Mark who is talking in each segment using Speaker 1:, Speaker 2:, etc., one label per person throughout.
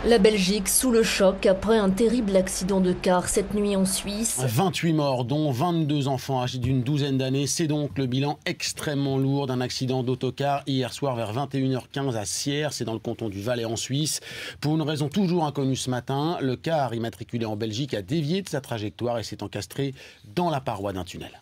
Speaker 1: La Belgique sous le choc après un terrible accident de car cette nuit en Suisse.
Speaker 2: 28 morts, dont 22 enfants âgés d'une douzaine d'années. C'est donc le bilan extrêmement lourd d'un accident d'autocar hier soir vers 21h15 à Sierre. C'est dans le canton du Valais en Suisse. Pour une raison toujours inconnue ce matin, le car immatriculé en Belgique a dévié de sa trajectoire et s'est encastré dans la paroi d'un tunnel.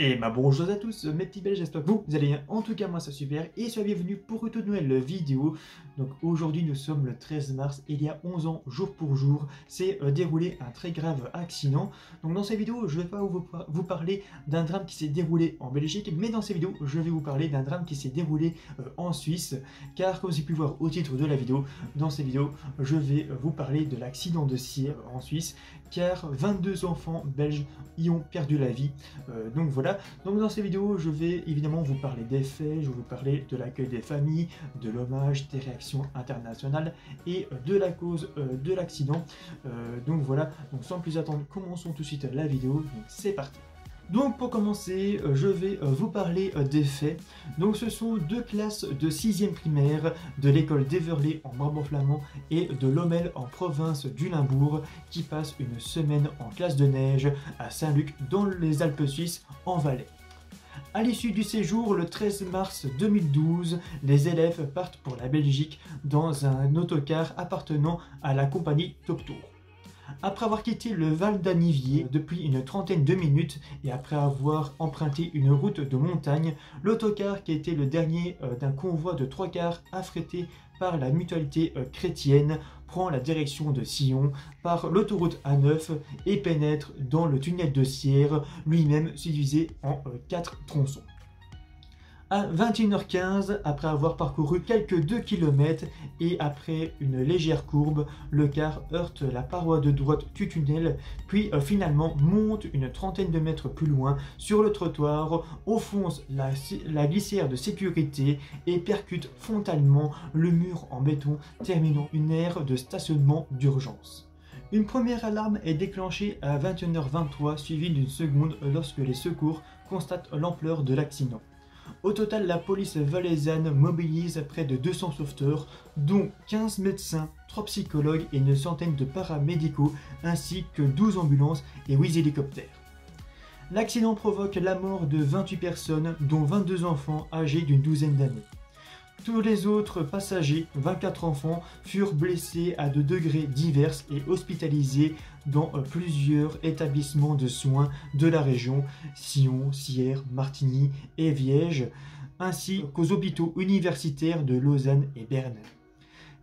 Speaker 3: Et bonjour à tous mes petits belges, j'espère que vous allez bien. En tout cas moi c'est super et soyez bienvenus pour une toute nouvelle vidéo. Donc aujourd'hui nous sommes le 13 mars et il y a 11 ans jour pour jour s'est déroulé un très grave accident. Donc dans cette vidéo je ne vais pas vous parler d'un drame qui s'est déroulé en Belgique, mais dans cette vidéo je vais vous parler d'un drame qui s'est déroulé en Suisse. Car comme vous avez pu voir au titre de la vidéo, dans cette vidéo je vais vous parler de l'accident de Sierre en Suisse, car 22 enfants belges y ont perdu la vie. Donc voilà. Donc dans ces vidéos, je vais évidemment vous parler des faits, je vais vous parler de l'accueil des familles, de l'hommage, des réactions internationales et de la cause de l'accident. Donc voilà, donc sans plus attendre, commençons tout de suite la vidéo, donc c'est parti. Donc pour commencer, je vais vous parler des faits. Donc ce sont deux classes de 6e primaire de l'école d'Everley en Brabant-Flamand et de Lommel en province du Limbourg qui passent une semaine en classe de neige à Saint-Luc dans les Alpes suisses en Valais. À l'issue du séjour, le 13 mars 2012, les élèves partent pour la Belgique dans un autocar appartenant à la compagnie Top Tour. Après avoir quitté le Val d'Anivier depuis une trentaine de minutes et après avoir emprunté une route de montagne, l'autocar, qui était le dernier d'un convoi de 3 cars affrétés par la mutualité chrétienne, prend la direction de Sion par l'autoroute A9 et pénètre dans le tunnel de Sierre, lui-même subdivisé en 4 tronçons. À 21h15, après avoir parcouru quelques 2 km et après une légère courbe, le car heurte la paroi de droite du tunnel, puis finalement monte une trentaine de mètres plus loin sur le trottoir, enfonce la glissière de sécurité et percute frontalement le mur en béton, terminant une aire de stationnement d'urgence. Une première alarme est déclenchée à 21h23, suivie d'une seconde lorsque les secours constatent l'ampleur de l'accident. Au total, la police valaisanne mobilise près de 200 sauveteurs, dont 15 médecins, 3 psychologues et une centaine de paramédicaux, ainsi que 12 ambulances et 8 hélicoptères. L'accident provoque la mort de 28 personnes, dont 22 enfants âgés d'une douzaine d'années. Tous les autres passagers, 24 enfants, furent blessés à de degrés divers et hospitalisés dans plusieurs établissements de soins de la région, Sion, Sierre, Martigny et Viège, ainsi qu'aux hôpitaux universitaires de Lausanne et Berne.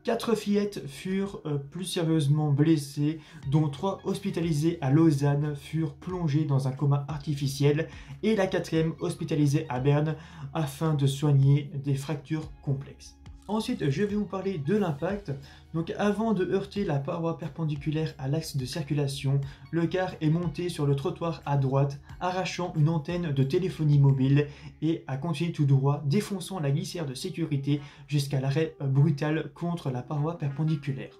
Speaker 3: 4 fillettes furent plus sérieusement blessées, dont 3 hospitalisées à Lausanne furent plongées dans un coma artificiel et la 4e hospitalisée à Berne afin de soigner des fractures complexes. Ensuite, je vais vous parler de l'impact. Donc avant de heurter la paroi perpendiculaire à l'axe de circulation, le car est monté sur le trottoir à droite, arrachant une antenne de téléphonie mobile et a continué tout droit, défonçant la glissière de sécurité jusqu'à l'arrêt brutal contre la paroi perpendiculaire.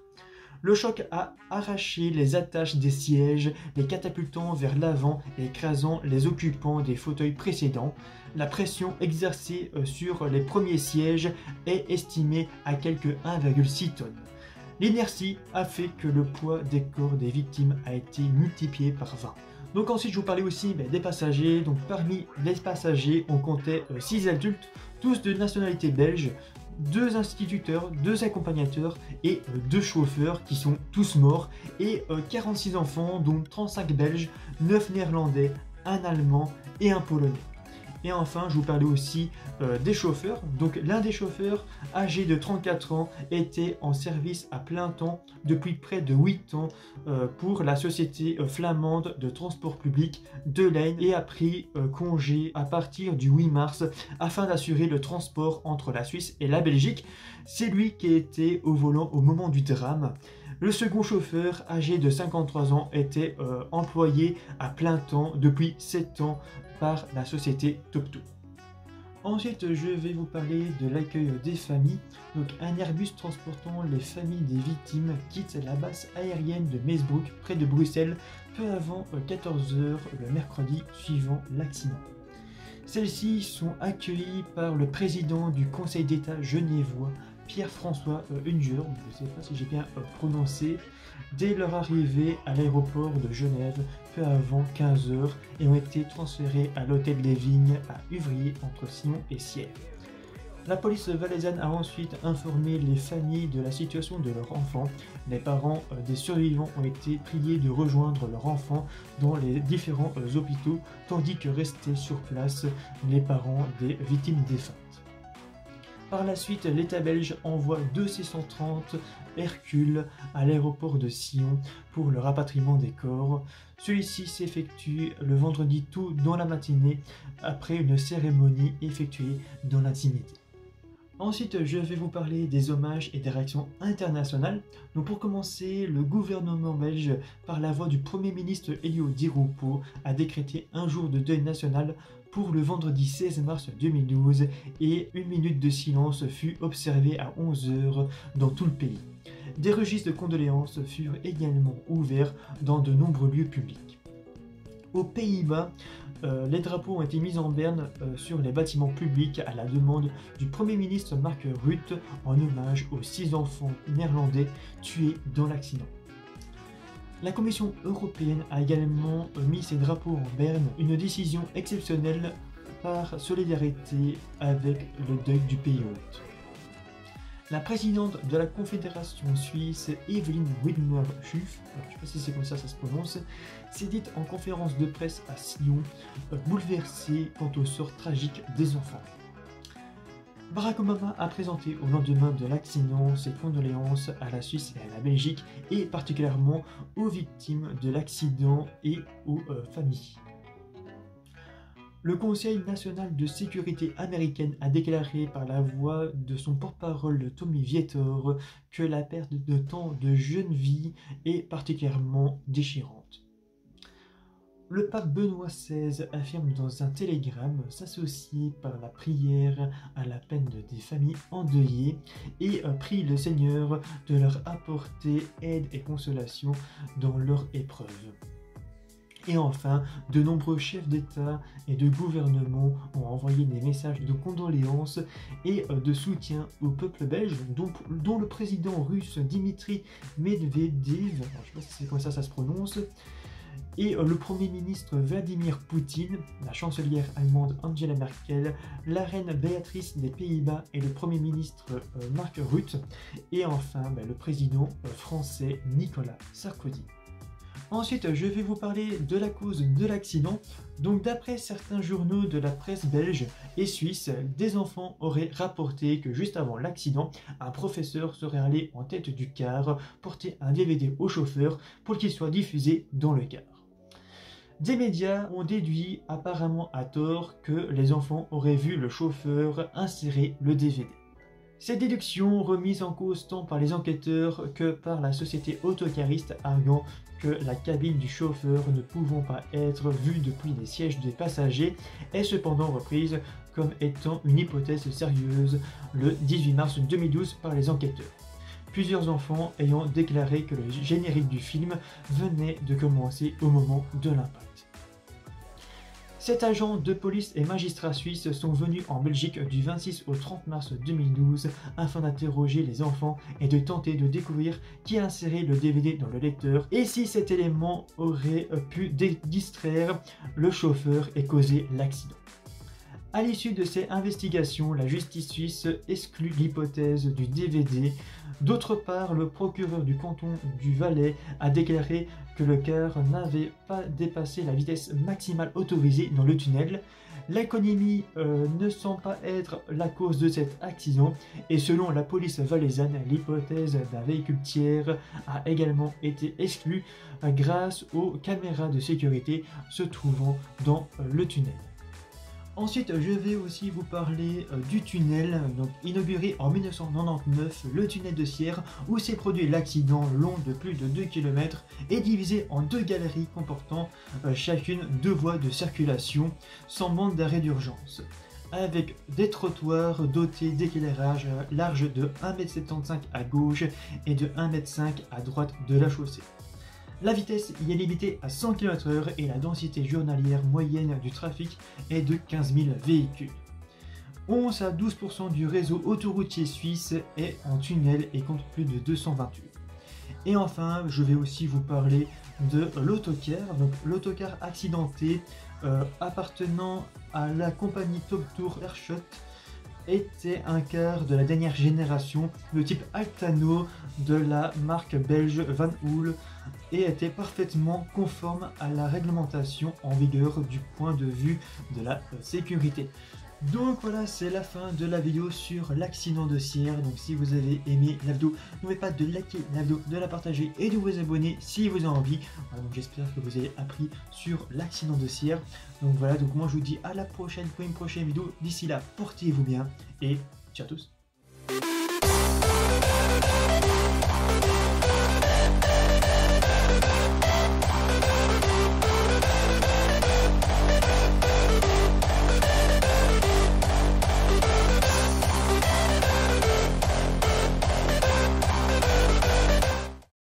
Speaker 3: Le choc a arraché les attaches des sièges, les catapultant vers l'avant et écrasant les occupants des fauteuils précédents. La pression exercée sur les premiers sièges est estimée à quelque 1,6 tonnes. L'inertie a fait que le poids des corps des victimes a été multiplié par 20. Donc ensuite je vous parlais aussi des passagers. Donc parmi les passagers on comptait 6 adultes, tous de nationalité belge, 2 instituteurs, 2 accompagnateurs et 2 chauffeurs qui sont tous morts, et 46 enfants dont 35 belges, 9 néerlandais, un allemand et un polonais. Et enfin, je vous parlais aussi des chauffeurs. Donc l'un des chauffeurs, âgé de 34 ans, était en service à plein temps depuis près de 8 ans pour la société flamande de transport public de l'Ain et a pris congé à partir du 8 mars afin d'assurer le transport entre la Suisse et la Belgique. C'est lui qui était au volant au moment du drame. Le second chauffeur, âgé de 53 ans, était employé à plein temps depuis 7 ans par la société TopTo. Ensuite, je vais vous parler de l'accueil des familles. Donc, un Airbus transportant les familles des victimes quitte la base aérienne de Meesbroek, près de Bruxelles, peu avant 14 h le mercredi suivant l'accident. Celles-ci sont accueillies par le président du Conseil d'État genevois, Pierre-François Unger, je ne sais pas si j'ai bien prononcé, dès leur arrivée à l'aéroport de Genève peu avant 15 h et ont été transférés à l'hôtel des Vignes à Uvrier entre Sion et Sierre. La police valaisanne a ensuite informé les familles de la situation de leur enfant. Les parents des survivants ont été priés de rejoindre leur enfant dans les différents hôpitaux, tandis que restaient sur place les parents des victimes défuntes. Par la suite, l'État belge envoie 2 C-130 Hercule à l'aéroport de Sion pour le rapatriement des corps. Celui-ci s'effectue le vendredi tôt dans la matinée après une cérémonie effectuée dans l'intimité. Ensuite, je vais vous parler des hommages et des réactions internationales. Donc pour commencer, le gouvernement belge, par la voix du Premier ministre Elio Di Rupo, a décrété un jour de deuil national pour le vendredi 16 mars 2012 et une minute de silence fut observée à 11 h dans tout le pays. Des registres de condoléances furent également ouverts dans de nombreux lieux publics. Aux Pays-Bas, les drapeaux ont été mis en berne sur les bâtiments publics à la demande du Premier ministre Mark Rutte en hommage aux 6 enfants néerlandais tués dans l'accident. La Commission européenne a également mis ses drapeaux en berne, une décision exceptionnelle par solidarité avec le deuil du pays hôte. La présidente de la Confédération suisse, Evelyn Widmer-Schuf, je ne sais pas si c'est comme ça se prononce, s'est dite en conférence de presse à Sion, bouleversée quant au sort tragique des enfants. Barack Obama a présenté au lendemain de l'accident ses condoléances à la Suisse et à la Belgique, et particulièrement aux victimes de l'accident et aux familles. Le Conseil national de sécurité américaine a déclaré par la voix de son porte-parole Tommy Vietor que la perte de tant de jeunes vies est particulièrement déchirante. Le pape Benoît XVI affirme dans un télégramme s'associer par la prière à la peine des familles endeuillées et prie le Seigneur de leur apporter aide et consolation dans leur épreuve. Et enfin, de nombreux chefs d'État et de gouvernement ont envoyé des messages de condoléances et de soutien au peuple belge, dont le président russe Dimitri Medvedev, je ne sais pas si c'est comme ça se prononce, et le Premier ministre Vladimir Poutine, la chancelière allemande Angela Merkel, la reine Béatrice des Pays-Bas et le Premier ministre Mark Rutte, et enfin le président français Nicolas Sarkozy. Ensuite, je vais vous parler de la cause de l'accident. Donc d'après certains journaux de la presse belge et suisse, des enfants auraient rapporté que juste avant l'accident, un professeur serait allé en tête du car porter un DVD au chauffeur pour qu'il soit diffusé dans le car. Des médias ont déduit apparemment à tort que les enfants auraient vu le chauffeur insérer le DVD. Ces déductions remises en cause tant par les enquêteurs que par la société autocariste, arguant que la cabine du chauffeur ne pouvant pas être vue depuis les sièges des passagers est cependant reprise comme étant une hypothèse sérieuse le 18 mars 2012 par les enquêteurs. Plusieurs enfants ayant déclaré que le générique du film venait de commencer au moment de l'impact. 7 agents de police et magistrats suisses sont venus en Belgique du 26 au 30 mars 2012 afin d'interroger les enfants et de tenter de découvrir qui a inséré le DVD dans le lecteur et si cet élément aurait pu distraire le chauffeur et causer l'accident. À l'issue de ces investigations, la justice suisse exclut l'hypothèse du DVD. D'autre part, le procureur du canton du Valais a déclaré que le car n'avait pas dépassé la vitesse maximale autorisée dans le tunnel. L'économie ne semble pas être la cause de cet accident et selon la police valaisanne, l'hypothèse d'un véhicule tiers a également été exclue grâce aux caméras de sécurité se trouvant dans le tunnel. Ensuite, je vais aussi vous parler du tunnel, donc inauguré en 1999, le tunnel de Sierre, où s'est produit l'accident long de plus de 2 km et divisé en 2 galeries comportant chacune 2 voies de circulation sans bande d'arrêt d'urgence, avec des trottoirs dotés d'éclairage large de 1,75 m à gauche et de 1,5 m à droite de la chaussée. La vitesse y est limitée à 100 km/h et la densité journalière moyenne du trafic est de 15 000 véhicules. 11 à 12% du réseau autoroutier suisse est en tunnel et compte plus de 228. Et enfin, je vais aussi vous parler de l'autocar. Donc l'autocar accidenté appartenant à la compagnie Top Tour Airshot était un car de la dernière génération de type Altano de la marque belge Van Hool et était parfaitement conforme à la réglementation en vigueur du point de vue de la sécurité. Donc voilà, c'est la fin de la vidéo sur l'accident de Sierre. Donc si vous avez aimé la vidéo, n'oubliez pas de liker la vidéo, de la partager et de vous abonner si vous avez envie. Voilà, donc j'espère que vous avez appris sur l'accident de Sierre. Donc voilà, donc moi je vous dis à la prochaine pour une prochaine vidéo. D'ici là, portez-vous bien et ciao à tous.